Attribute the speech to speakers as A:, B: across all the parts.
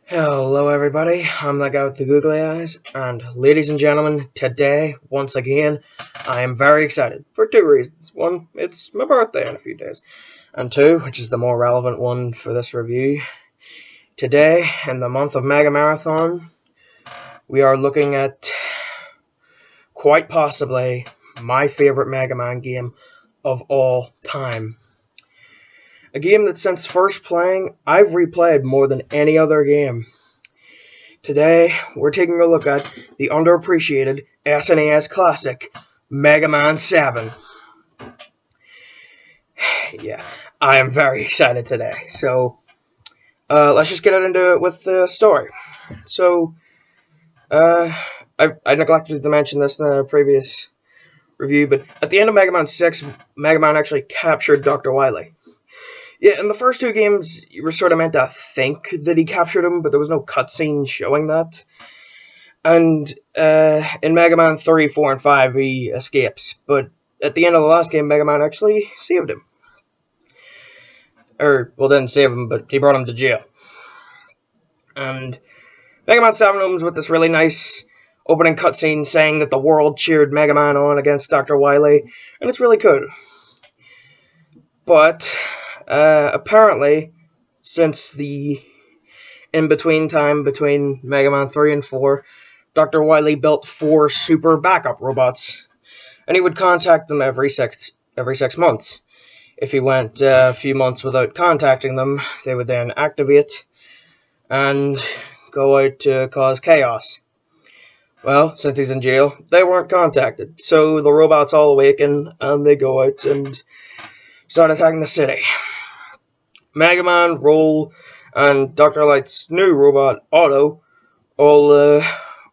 A: Hello everybody, I'm the guy with the googly eyes, and ladies and gentlemen, today, once again, I am very excited for two reasons. One, it's my birthday in a few days, and two, which is the more relevant one for this review, today, in the month of Mega Marathon, we are looking at, quite possibly, my favorite Mega Man game of all time. A game that since first playing, I've replayed more than any other game. Today, we're taking a look at the underappreciated SNES classic, Mega Man 7. Yeah, I am very excited today. So, let's just get into it with the story. So, I neglected to mention this in the previous review, but at the end of Mega Man 6, Mega Man actually captured Dr. Wily. Yeah, in the first two games, you were sort of meant to think that he captured him, but there was no cutscene showing that. And in Mega Man 3, 4, and 5, he escapes. But at the end of the last game, Mega Man actually saved him. Didn't save him, but he brought him to jail. And Mega Man 7 opens with this really nice opening cutscene saying that the world cheered Mega Man on against Dr. Wily, and it's really cool. But apparently, since the in-between time between Mega Man 3 and 4, Dr. Wily built 4 super backup robots, and he would contact them every 6 months. If he went a few months without contacting them, they would then activate and go out to cause chaos. Well, since he's in jail, they weren't contacted, so the robots all awaken, and they go out and start attacking the city. Mega Man, Roll, and Dr. Light's new robot, Otto, all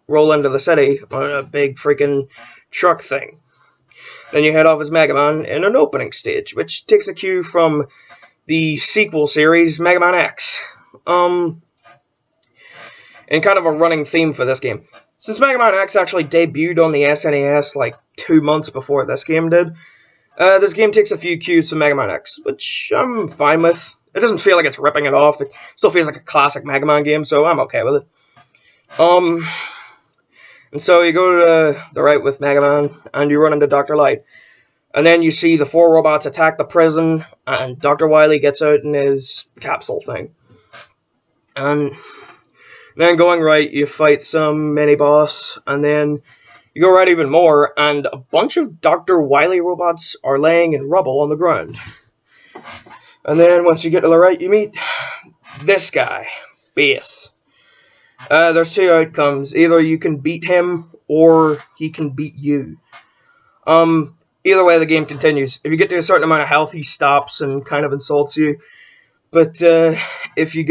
A: roll into the city on a big freaking truck thing. Then you head off as Mega Man in an opening stage, which takes a cue from the sequel series, Mega Man X. And kind of a running theme for this game. Since Mega Man X actually debuted on the SNES like 2 months before this game did, this game takes a few cues from Mega Man X, which I'm fine with. It doesn't feel like it's ripping it off. It still feels like a classic Mega Man game, so I'm okay with it. And so you go to the right with Mega Man, and you run into Dr. Light. And then you see the 4 robots attack the prison, and Dr. Wily gets out in his capsule thing. And then going right, you fight some mini-boss, and then you go right even more, and a bunch of Dr. Wily robots are laying in rubble on the ground. And then once you get to the right, you meet this guy, Bass. There's 2 outcomes. Either you can beat him, or he can beat you. Either way, the game continues. If you get to a certain amount of health, he stops and kind of insults you. But if you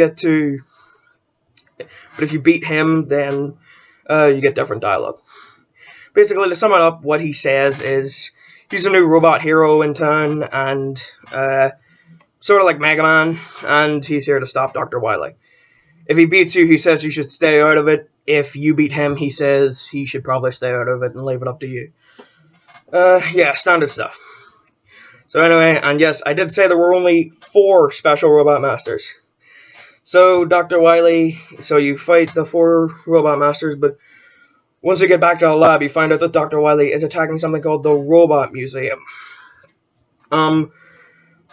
A: beat him, then you get different dialogue. Basically, to sum it up, what he says is he's a new robot hero in town, and sort of like Mega Man, and he's here to stop Dr. Wily. If he beats you, he says you should stay out of it. If you beat him, he says he should probably stay out of it and leave it up to you. Yeah, standard stuff. So anyway, and yes, I did say there were only 4 special robot masters. So, Dr. Wily, so you fight the 4 robot masters, but once you get back to the lab, you find out that Dr. Wily is attacking something called the Robot Museum.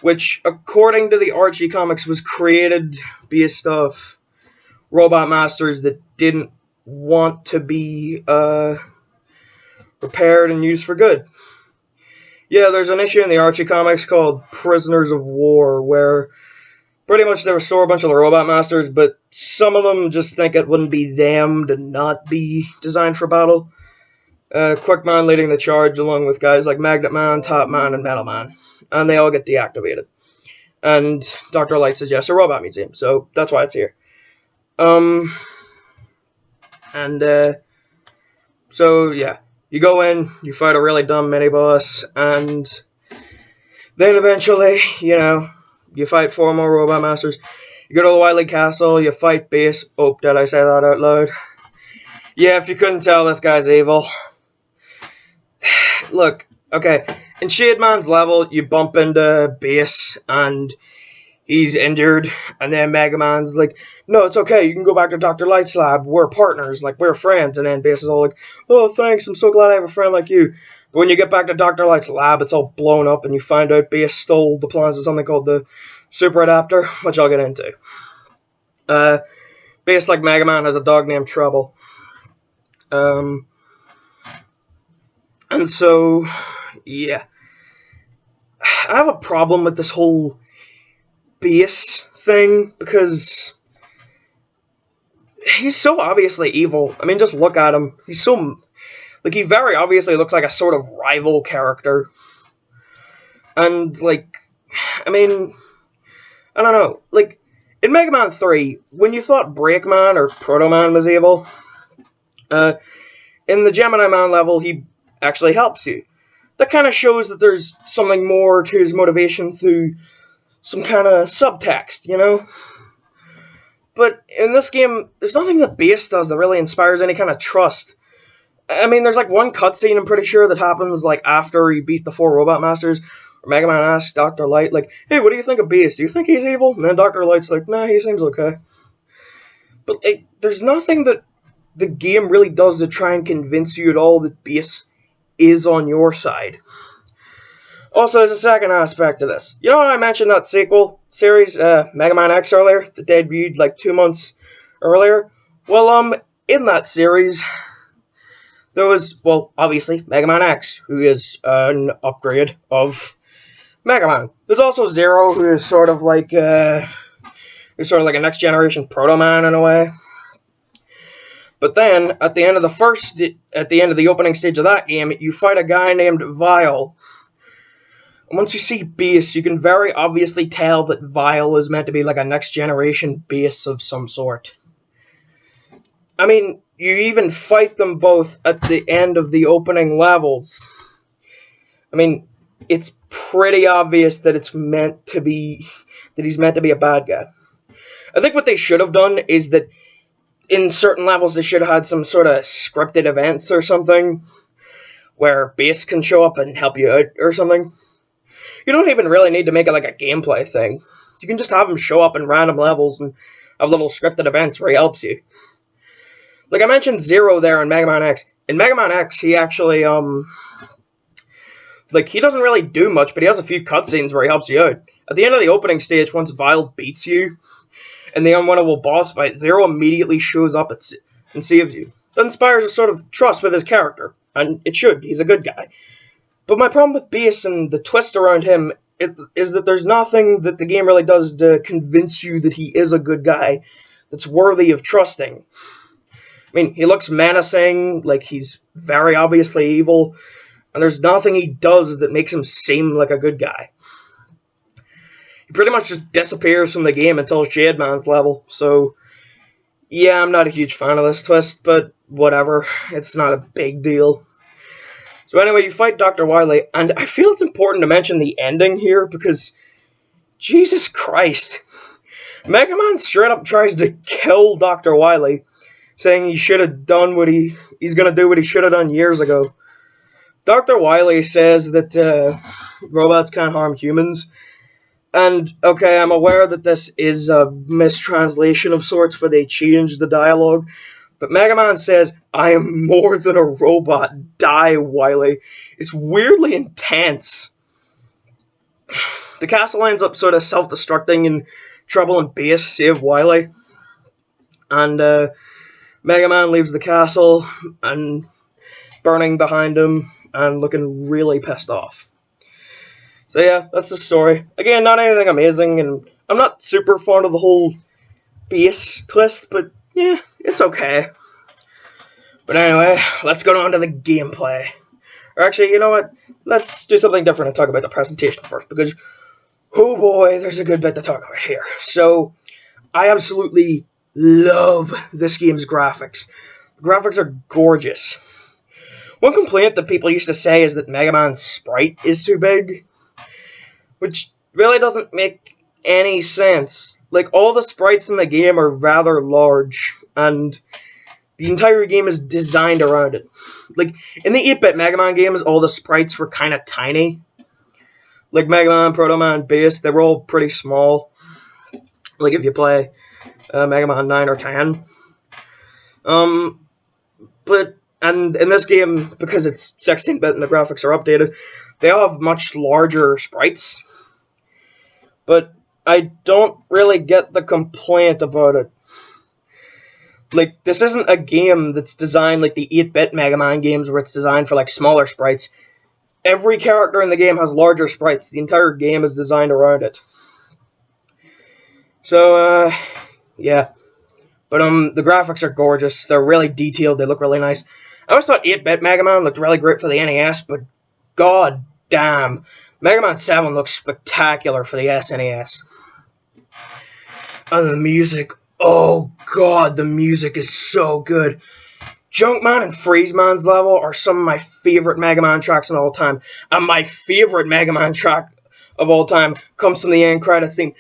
A: Which, according to the Archie comics, was created based off robot masters that didn't want to be repaired and used for good. Yeah, there's an issue in the Archie comics called Prisoners of War, where pretty much they restore a bunch of the robot masters, but some of them just think it wouldn't be them to not be designed for battle. Quickman leading the charge along with guys like Magnet Man, Top Man, and Metal Man. And they all get deactivated. And Dr. Light suggests a robot museum, so that's why it's here. So yeah, you go in, you fight a really dumb mini-boss, and then eventually, you fight 4 more robot masters. You go to the Wily Castle, you fight Bass. Oh, did I say that out loud? Yeah, if you couldn't tell, this guy's evil. Look, okay, in Shade Man's level, you bump into Bass, and he's injured, and then Mega Man's like, no, it's okay, you can go back to Dr. Light's lab, we're partners, like, we're friends, and then Bass is all like, oh, thanks, I'm so glad I have a friend like you. But when you get back to Dr. Light's lab, it's all blown up, and you find out Bass stole the plans of something called the Super Adapter, which I'll get into. Bass, like Mega Man, has a dog named Trouble. And so, yeah. I have a problem with this whole Bass thing, because he's so obviously evil. I mean, just look at him. He's so... like, he very obviously looks like a sort of rival character. And, like... I mean... I don't know. Like, in Mega Man 3, when you thought Breakman or Proto Man was evil... in the Gemini Man level, he actually helps you. That kind of shows that there's something more to his motivation through some kind of subtext, you know? But in this game, there's nothing that Bass does that really inspires any kind of trust. I mean, there's like one cutscene, I'm pretty sure, that happens like after you beat the 4 Robot Masters, where Mega Man asks Dr. Light, like, hey, what do you think of Bass? Do you think he's evil? And then Dr. Light's like, nah, he seems okay. But there's nothing that the game really does to try and convince you at all that Bass is on your side. Also, there's a second aspect to this. You know how I mentioned that sequel series, Mega Man X, earlier, that debuted like 2 months earlier? Well, in that series, there was, well, obviously, Mega Man X, who is an upgrade of Mega Man. There's also Zero, who is sort of like, a next generation Proto Man in a way. But then, at the end of the opening stage of that game, you fight a guy named Vile. And once you see Bass, you can very obviously tell that Vile is meant to be like a next generation Bass of some sort. I mean, you even fight them both at the end of the opening levels. I mean, it's pretty obvious that he's meant to be a bad guy. I think what they should have done is that in certain levels, they should have had some sort of scripted events or something where Bass can show up and help you out or something. You don't even really need to make it like a gameplay thing. You can just have him show up in random levels and have little scripted events where he helps you. Like I mentioned Zero there in Mega Man X. In Mega Man X, he actually, he doesn't really do much, but he has a few cutscenes where he helps you out. At the end of the opening stage, once Vile beats you, in the unwinnable boss fight, Zero immediately shows up and saves you. That inspires a sort of trust with his character, and it should, he's a good guy. But my problem with Bass and the twist around him is that there's nothing that the game really does to convince you that he is a good guy that's worthy of trusting. I mean, he looks menacing, like he's very obviously evil, and there's nothing he does that makes him seem like a good guy. He pretty much just disappears from the game until Shade Man's level, so yeah, I'm not a huge fan of this twist, but whatever, it's not a big deal. So anyway, you fight Dr. Wily, and I feel it's important to mention the ending here, because Jesus Christ, Mega Man straight up tries to kill Dr. Wily, saying he should have done he's gonna do what he should have done years ago. Dr. Wily says that robots can't harm humans. And, okay, I'm aware that this is a mistranslation of sorts where they changed the dialogue, but Mega Man says, I am more than a robot, die, Wily. It's weirdly intense. The castle ends up sort of self-destructing, and Trouble and Bass save Wily. And, Mega Man leaves the castle, and burning behind him, and looking really pissed off. So yeah, that's the story. Again, not anything amazing, and I'm not super fond of the whole Bass twist, but yeah, it's okay. But anyway, let's go on to the gameplay. Or actually, you know what? Let's do something different and talk about the presentation first, because, oh boy, there's a good bit to talk about here. So, I absolutely love this game's graphics. The graphics are gorgeous. One complaint that people used to say is that Mega Man's sprite is too big, which really doesn't make any sense. Like, all the sprites in the game are rather large, and the entire game is designed around it. Like, in the 8-bit Mega Man games, all the sprites were kind of tiny. Like Mega Man, Proto Man, Bass, they were all pretty small. like if you play Mega Man 9 or 10. And in this game, because it's 16-bit and the graphics are updated, they all have much larger sprites. But I don't really get the complaint about it. Like, this isn't a game that's designed like the 8-bit Mega Man games where it's designed for like smaller sprites. Every character in the game has larger sprites. The entire game is designed around it. So, yeah. But the graphics are gorgeous. They're really detailed. They look really nice. I always thought 8-bit Mega Man looked really great for the NES, but god damn, Mega Man 7 looks spectacular for the SNES. And the music, oh god, the music is so good. Junkman and Freeze Man's level are some of my favorite Mega Man tracks of all time. And my favorite Mega Man track of all time comes from the end credits theme.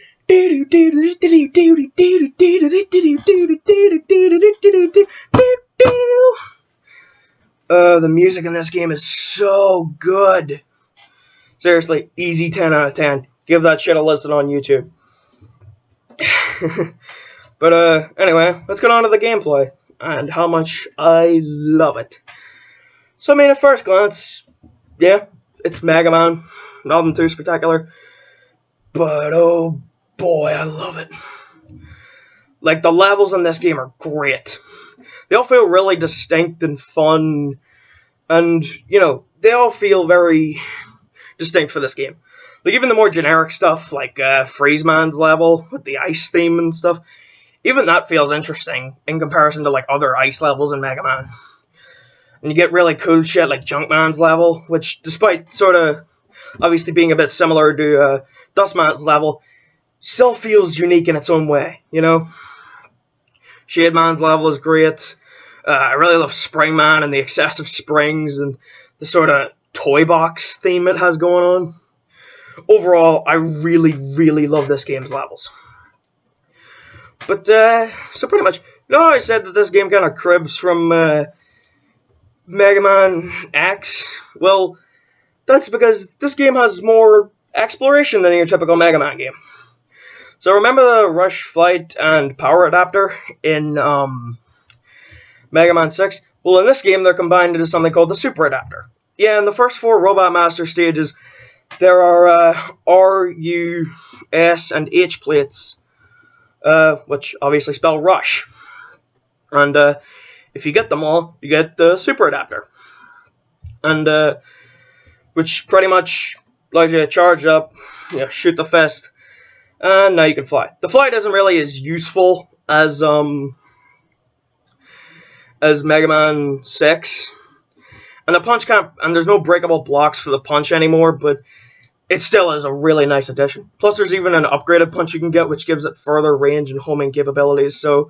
A: The music in this game is so good. Seriously, easy 10 out of 10. Give that shit a listen on YouTube. But anyway, let's get on to the gameplay and how much I love it. So I mean, at first glance, yeah, it's Mega Man. Nothing too spectacular. But oh boy, I love it. Like, the levels in this game are great. They all feel really distinct and fun. And, you know, they all feel very distinct for this game. Like, even the more generic stuff, like Freeze Man's level with the ice theme and stuff, even that feels interesting in comparison to, like, other ice levels in Mega Man. And you get really cool shit like Junkman's level, which, despite sort of obviously being a bit similar to Dustman's level, still feels unique in its own way, you know? Shade Man's level is great. I really love Spring Man and the excessive springs and the sort of toy box theme it has going on. Overall, I really, really love this game's levels. But, so pretty much, you know how I said that this game kind of cribs from Mega Man X? Well, that's because this game has more exploration than your typical Mega Man game. So remember the Rush, Flight, and Power Adapter in Mega Man 6? Well, in this game, they're combined into something called the Super Adapter. Yeah, in the first 4 Robot Master stages, there are R, U, S, and H plates, which obviously spell Rush. And if you get them all, you get the Super Adapter. And which pretty much allows you to charge up, you know, shoot the fist, and now you can fly. The flight isn't really as useful as Mega Man 6. And the punch can't, and there's no breakable blocks for the punch anymore, but it still is a really nice addition. Plus there's even an upgraded punch you can get, which gives it further range and homing capabilities, so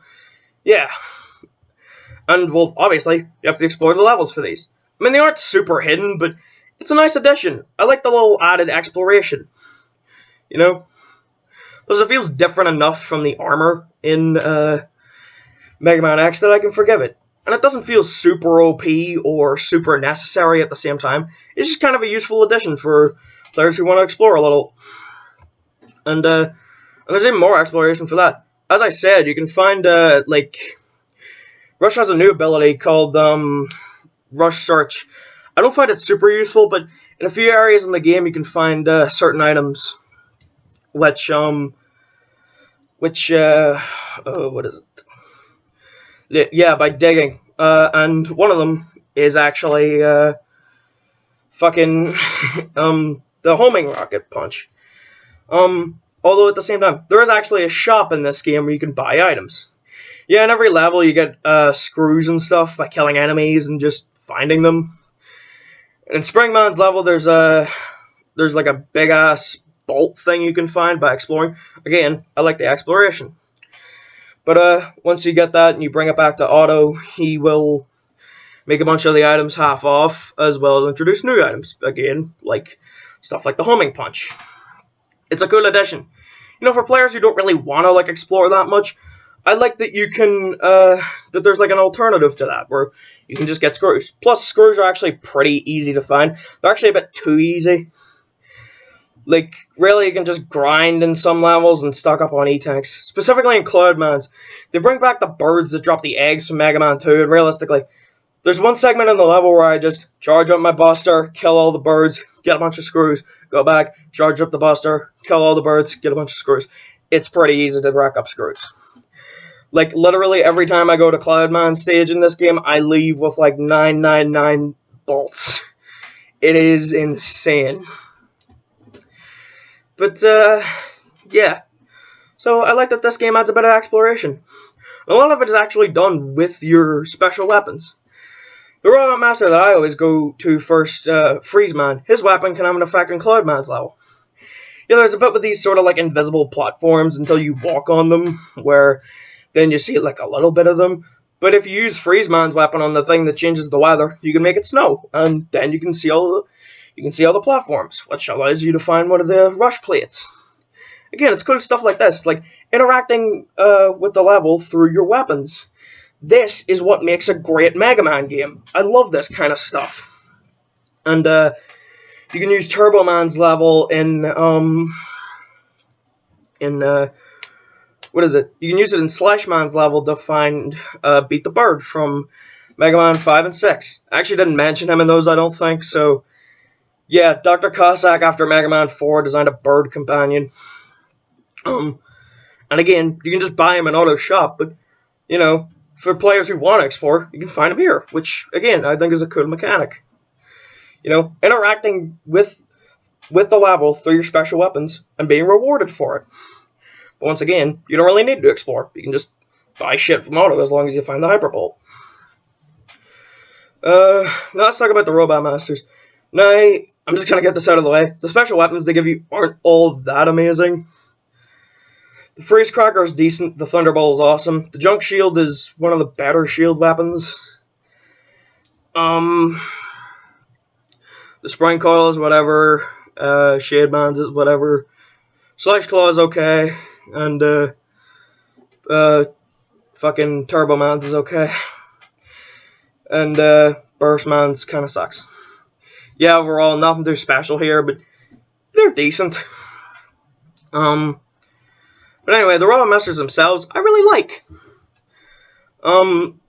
A: yeah. And, well, obviously, you have to explore the levels for these. I mean, they aren't super hidden, but it's a nice addition. I like the little added exploration, you know? Plus it feels different enough from the armor in Mega Man X that I can forgive it. And it doesn't feel super OP or super necessary at the same time. It's just kind of a useful addition for players who want to explore a little. And there's even more exploration for that. As I said, you can find, like, Rush has a new ability called Rush Search. I don't find it super useful, but in a few areas in the game you can find certain items which, what is it? Yeah, by digging. And one of them is actually, fucking, the homing rocket punch. Although at the same time, there is actually a shop in this game where you can buy items. Yeah, in every level you get, screws and stuff by killing enemies and just finding them. In Springman's level, there's like a big-ass bolt thing you can find by exploring. Again, I like the exploration. But once you get that and you bring it back to Otto, he will make a bunch of the items half off, as well as introduce new items. Again, like stuff like the homing punch. It's a cool addition. You know, for players who don't really want to like explore that much, I like that you can that there's like an alternative to that where you can just get screws. Plus, screws are actually pretty easy to find. They're actually a bit too easy. Like, really, you can just grind in some levels and stock up on E-Tanks. Specifically in Cloudmans. They bring back the birds that drop the eggs from Mega Man 2, and realistically, there's one segment in the level where I just charge up my Buster, kill all the birds, get a bunch of screws, go back, charge up the Buster, kill all the birds, get a bunch of screws. It's pretty easy to rack up screws. Like, literally every time I go to Cloudman stage in this game, I leave with like 999 bolts. It is insane. But, yeah. So I like that this game adds a bit of exploration. A lot of it is actually done with your special weapons. The Robot Master that I always go to first, Freeze Man, his weapon can have an effect on Cloudman's level. Yeah, there's a bit with these sort of like invisible platforms until you walk on them, where then you see like a little bit of them. But if you use Freeze Man's weapon on the thing that changes the weather, you can make it snow, and then you can see all the platforms, which allows you to find one of the rush plates. Again, it's cool stuff like this, like interacting with the level through your weapons. This is what makes a great Mega Man game. I love this kind of stuff. And you can use Turbo Man's level in what is it? You can use it in Slash Man's level to find Beat the Bird from Mega Man 5 and 6. I actually didn't mention him in those, I don't think, so yeah, Dr. Cossack after Mega Man 4 designed a bird companion. And again, you can just buy him in Auto Shop, but, you know, for players who want to explore, you can find him here, which, again, I think is a cool mechanic. You know, interacting with the level through your special weapons and being rewarded for it. But once again, you don't really need to explore. You can just buy shit from Auto as long as you find the Hyperbolt. Now let's talk about the Robot Masters. Now, I'm just going to get this out of the way. The special weapons they give you aren't all that amazing. The Freeze Cracker is decent. The Thunderbolt is awesome. The Junk Shield is one of the better shield weapons. The Spring Coil is whatever. Shade Bands is whatever. Slash Claw is okay. And, fucking Turbo Man's is okay. And, Burst Man's kind of sucks. Yeah, overall, nothing too special here, but they're decent. But anyway, the Robot Masters themselves, I really like.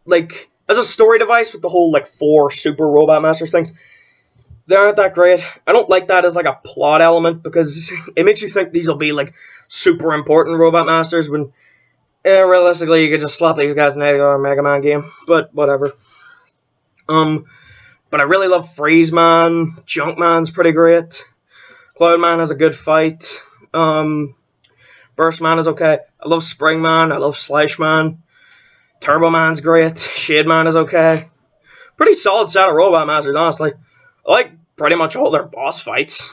A: Like, as a story device with the whole, like, 4 Super Robot Masters things, they aren't that great. I don't like that as, like, a plot element, because it makes you think these will be, like, super important Robot Masters, when, realistically, you could just slap these guys in a Mega Man game, but whatever. But I really love Freeze Man. Junk Man's pretty great. Cloud Man has a good fight. Burst Man is okay. I love Spring Man. I love Slash Man. Turbo Man's great. Shade Man is okay. Pretty solid set of Robot Masters, honestly. I like pretty much all their boss fights.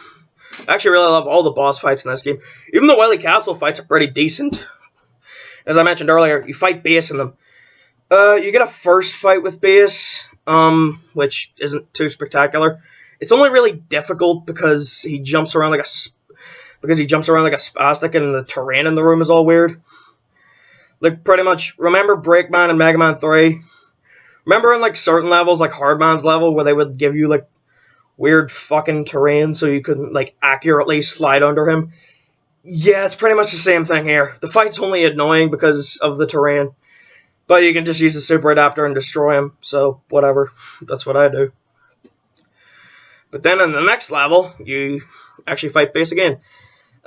A: I actually really love all the boss fights in this game. Even the Wily Castle fights are pretty decent. As I mentioned earlier, you fight Bass in them. You get a first fight with Bass, which isn't too spectacular. It's only really difficult because he jumps around like a spastic, and the terrain in the room is all weird. Like, pretty much, remember Breakman and Mega Man 3? Remember in, like, certain levels, like Hardman's level, where they would give you, like, weird fucking terrain so you couldn't, like, accurately slide under him? Yeah, it's pretty much the same thing here. The fight's only annoying because of the terrain. But you can just use the Super Adapter and destroy him, so whatever. That's what I do. But then in the next level, you actually fight Bass again.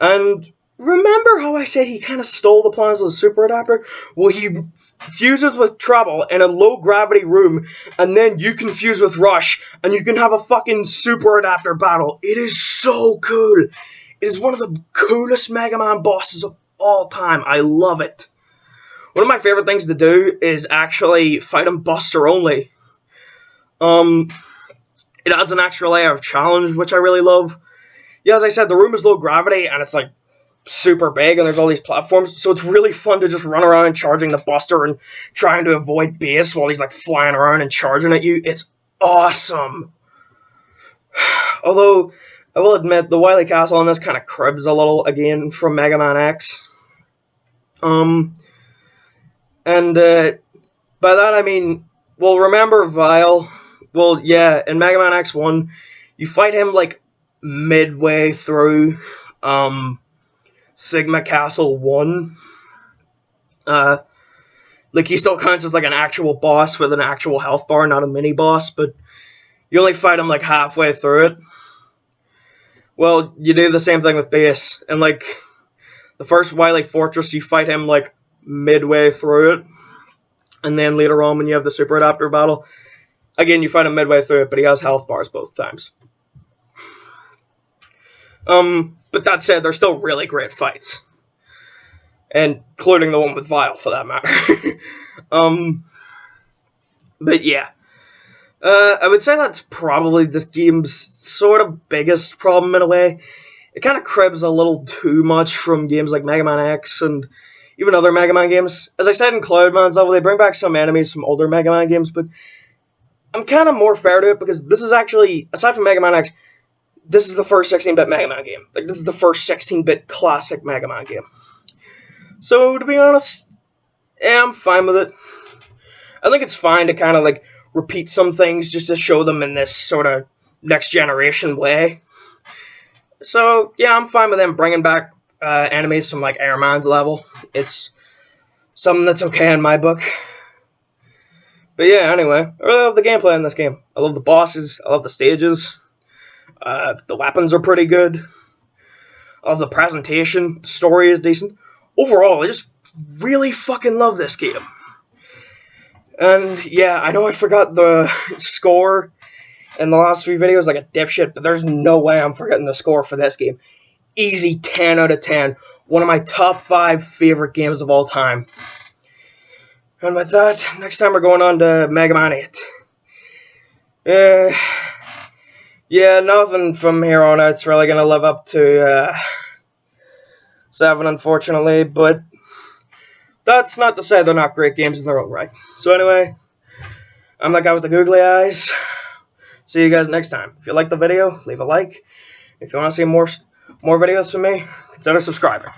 A: And remember how I said he kind of stole the plans of the Super Adapter? Well, he fuses with Trouble in a low-gravity room, and then you can fuse with Rush, and you can have a fucking Super Adapter battle. It is so cool. It is one of the coolest Mega Man bosses of all time. I love it. One of my favorite things to do is actually fight him Buster only. It adds an extra layer of challenge, which I really love. Yeah, as I said, the room is low gravity, and it's, like, super big, and there's all these platforms, so it's really fun to just run around charging the Buster and trying to avoid Bass while he's, like, flying around and charging at you. It's awesome. Although, I will admit, the Wily Castle on this kind of cribs a little, again, from Mega Man X. And, by that I mean, well, remember Vile? Well, yeah, in Mega Man X1, you fight him, like, midway through Sigma Castle 1. Like, he still counts as like an actual boss with an actual health bar, not a mini boss, but you only fight him like halfway through it. Well, you do the same thing with base, and like the first Wily Fortress, you fight him like midway through it, and then later on when you have the Super Adapter battle, again you fight him midway through it, but he has health bars both times. But that said, they're still really great fights, and including the one with Vile for that matter. But yeah. I would say that's probably this game's sort of biggest problem in a way. It kind of cribs a little too much from games like Mega Man X and even other Mega Man games. As I said in Cloudman's level, they bring back some enemies from older Mega Man games, but I'm kind of more fair to it because this is actually, aside from Mega Man X, this is the first 16-bit Mega Man game. Like, this is the first 16-bit classic Mega Man game. So, to be honest, yeah, I'm fine with it. I think it's fine to kind of, like, repeat some things just to show them in this sort of next generation way. So yeah, I'm fine with them bringing back enemies from like Airman's level. It's something that's okay in my book. But yeah, anyway, I really love the gameplay in this game. I love the bosses. I love the stages. The weapons are pretty good. I love the presentation. The story is decent. Overall, I just really fucking love this game. And yeah, I know I forgot the score in the last 3 videos like a dipshit, but there's no way I'm forgetting the score for this game. Easy 10 out of 10. One of my top 5 favorite games of all time. And with that, next time we're going on to Mega Man 8. Yeah, nothing from here on out's really going to live up to 7, unfortunately, but that's not to say they're not great games in their own right. So anyway, I'm that guy with the googly eyes. See you guys next time. If you like the video, leave a like. If you want to see more videos from me, consider subscribing.